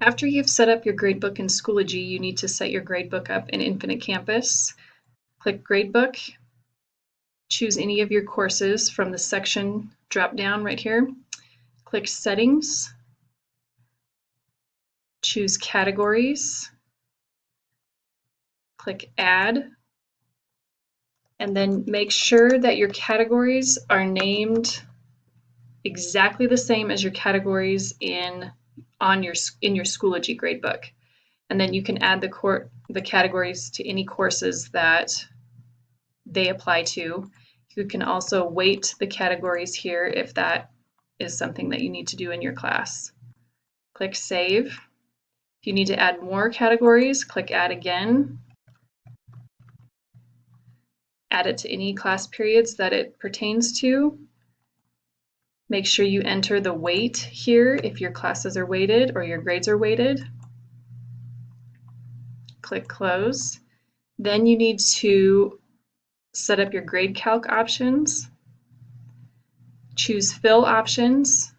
After you've set up your gradebook in Schoology, you need to set your gradebook up in Infinite Campus. Click Gradebook, choose any of your courses from the section drop-down right here. Click Settings, choose Categories, click Add, and then make sure that your categories are named exactly the same as your categories in your Schoology gradebook. And then you can add the categories to any courses that they apply to. You can also weight the categories here if that is something that you need to do in your class. Click Save. If you need to add more categories, click Add again. Add it to any class periods that it pertains to. Make sure you enter the weight here if your classes are weighted or your grades are weighted. Click Close. Then you need to set up your GradeCalc options. Choose Fill Options,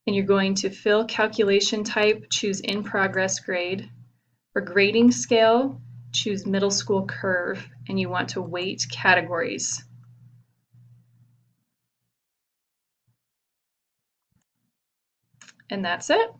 and you're going to fill calculation type, choose In Progress Grade. For grading scale, choose Middle School Curve, and you want to weight categories. And that's it.